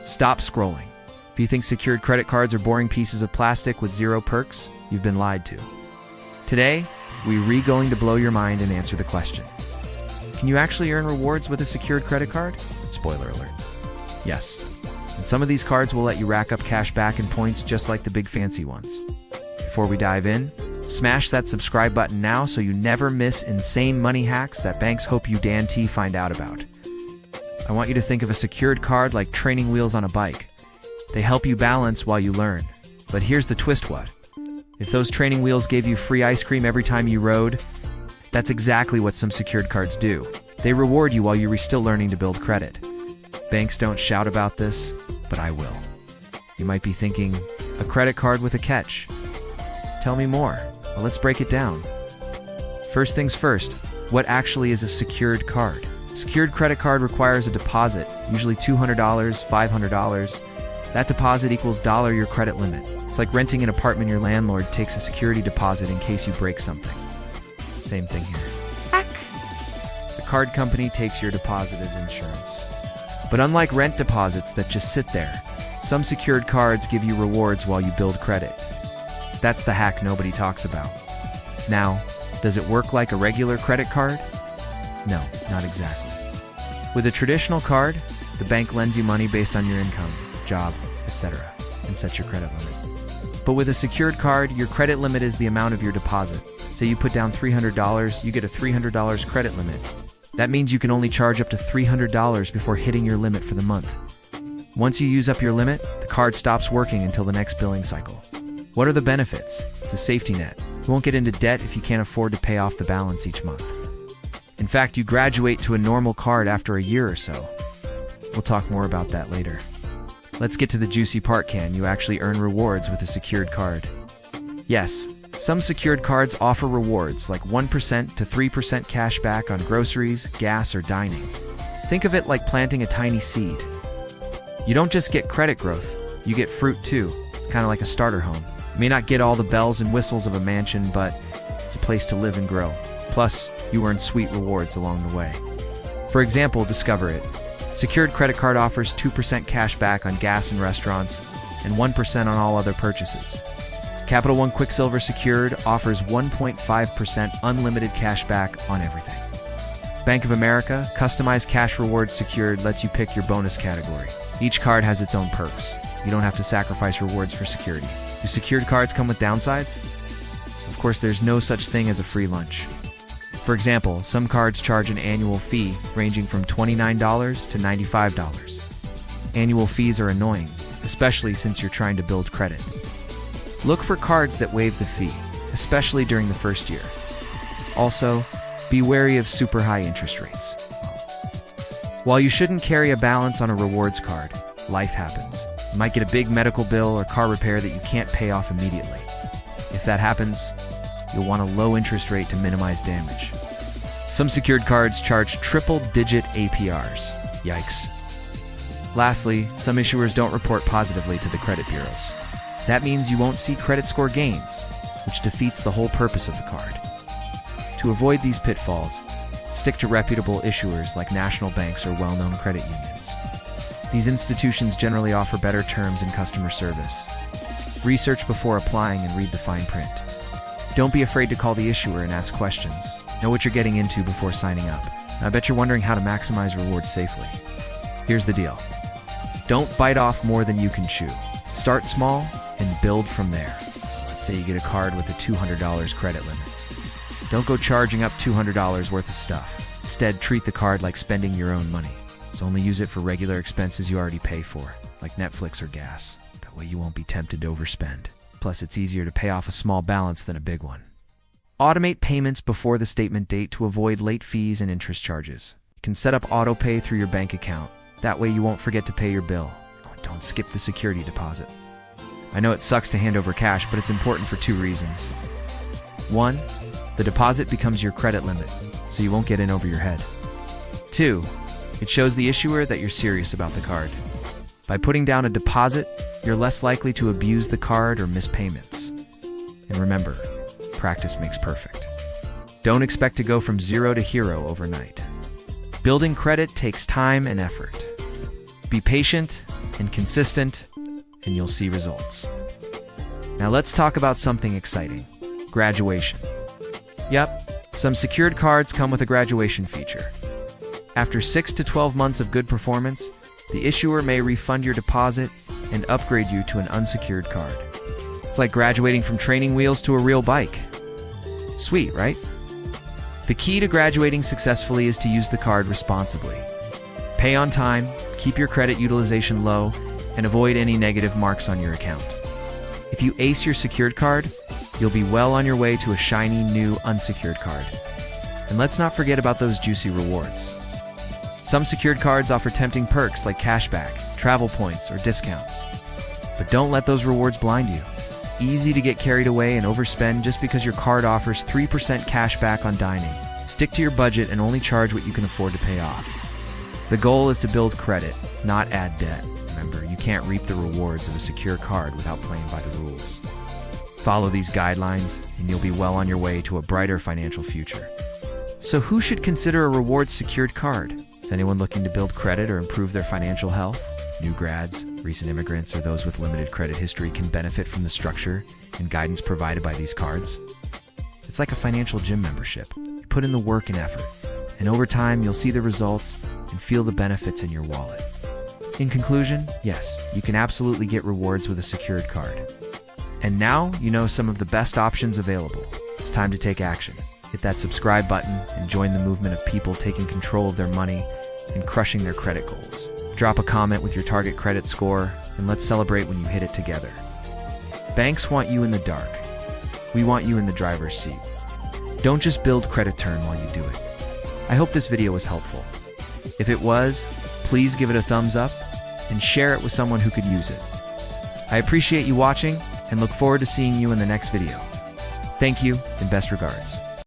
Stop scrolling. If you think secured credit cards are boring pieces of plastic with zero perks, you've been lied to. Today, we're going to blow your mind and answer the question. Can you actually earn rewards with a secured credit card? Spoiler alert. Yes. And some of these cards will let you rack up cash back and points just like the big fancy ones. Before we dive in, smash that subscribe button now so you never miss insane money hacks that banks hope you find out about. I want you to think of a secured card like training wheels on a bike. They help you balance while you learn. But here's the twist what? If those training wheels gave you free ice cream every time you rode, that's exactly what some secured cards do. They reward you while you're still learning to build credit. Banks don't shout about this, but I will. You might be thinking, a credit card with a catch. Tell me more. Well, let's break it down. First things first, what actually is a secured card? Secured credit card requires a deposit, usually $200, $500. That deposit equals your credit limit. It's like renting an apartment. Your landlord takes a security deposit in case you break something. Same thing here. The card company takes your deposit as insurance. But unlike rent deposits that just sit there, some secured cards give you rewards while you build credit. That's the hack nobody talks about. Now, does it work like a regular credit card? No, not exactly. With a traditional card, the bank lends you money based on your income, job, etc., and sets your credit limit. But with a secured card, your credit limit is the amount of your deposit. Say you put down $300, you get a $300 credit limit. That means you can only charge up to $300 before hitting your limit for the month. Once you use up your limit, the card stops working until the next billing cycle. What are the benefits? It's a safety net. You won't get into debt if you can't afford to pay off the balance each month. In fact, you graduate to a normal card after a year or so. We'll talk more about that later. Let's get to the juicy part. Can you actually earn rewards with a secured card? Yes, some secured cards offer rewards like 1% to 3% cash back on groceries, gas, or dining. Think of it like planting a tiny seed. You don't just get credit growth, you get fruit too. It's kind of like a starter home. You may not get all the bells and whistles of a mansion, but it's a place to live and grow. Plus, you earn sweet rewards along the way. For example, Discover It. Secured credit card offers 2% cash back on gas in restaurants and 1% on all other purchases. Capital One Quicksilver Secured offers 1.5% unlimited cash back on everything. Bank of America Customized Cash Rewards Secured lets you pick your bonus category. Each card has its own perks. You don't have to sacrifice rewards for security. Do secured cards come with downsides? Of course, there's no such thing as a free lunch. For example, some cards charge an annual fee ranging from $29 to $95. Annual fees are annoying, especially since you're trying to build credit. Look for cards that waive the fee, especially during the first year. Also, be wary of super high interest rates. While you shouldn't carry a balance on a rewards card, life happens. You might get a big medical bill or car repair that you can't pay off immediately. If that happens, you'll want a low interest rate to minimize damage. Some secured cards charge triple-digit APRs. Yikes. Lastly, some issuers don't report positively to the credit bureaus. That means you won't see credit score gains, which defeats the whole purpose of the card. To avoid these pitfalls, stick to reputable issuers like national banks or well-known credit unions. These institutions generally offer better terms and customer service. Research before applying and read the fine print. Don't be afraid to call the issuer and ask questions. Know what you're getting into before signing up. I bet you're wondering how to maximize rewards safely. Here's the deal. Don't bite off more than you can chew. Start small and build from there. Let's say you get a card with a $200 credit limit. Don't go charging up $200 worth of stuff. Instead, treat the card like spending your own money. So only use it for regular expenses you already pay for, like Netflix or gas. That way you won't be tempted to overspend. Plus, it's easier to pay off a small balance than a big one. Automate payments before the statement date to avoid late fees and interest charges. You can set up auto pay through your bank account. That way you won't forget to pay your bill. Don't skip the security deposit. I know it sucks to hand over cash, but it's important for two reasons. One, the deposit becomes your credit limit, so you won't get in over your head. Two, it shows the issuer that you're serious about the card. By putting down a deposit, you're less likely to abuse the card or miss payments. And remember, practice makes perfect. Don't expect to go from zero to hero overnight. Building credit takes time and effort. Be patient and consistent, and you'll see results. Now let's talk about something exciting: graduation. Yep, some secured cards come with a graduation feature. After 6 to 12 months of good performance, the issuer may refund your deposit and upgrade you to an unsecured card. It's like graduating from training wheels to a real bike. Sweet, right? The key to graduating successfully is to use the card responsibly. Pay on time, keep your credit utilization low, and avoid any negative marks on your account. If you ace your secured card, you'll be well on your way to a shiny new unsecured card. And let's not forget about those juicy rewards. Some secured cards offer tempting perks like cashback, travel points, or discounts. But don't let those rewards blind you. It's easy to get carried away and overspend just because your card offers 3% cash back on dining. Stick to your budget and only charge what you can afford to pay off. The goal is to build credit, not add debt. Remember, you can't reap the rewards of a secure card without playing by the rules. Follow these guidelines, and you'll be well on your way to a brighter financial future. So who should consider a rewards secured card? Is anyone looking to build credit or improve their financial health? New grads, recent immigrants, or those with limited credit history can benefit from the structure and guidance provided by these cards. It's like a financial gym membership. You put in the work and effort, and over time you'll see the results and feel the benefits in your wallet. In conclusion, yes, you can absolutely get rewards with a secured card. And now you know some of the best options available. It's time to take action. Hit that subscribe button and join the movement of people taking control of their money and crushing their credit goals. Drop a comment with your target credit score, and let's celebrate when you hit it together. Banks want you in the dark. We want you in the driver's seat. Don't just build credit turn while you do it. I hope this video was helpful. If it was, please give it a thumbs up and share it with someone who could use it. I appreciate you watching and look forward to seeing you in the next video. Thank you and best regards.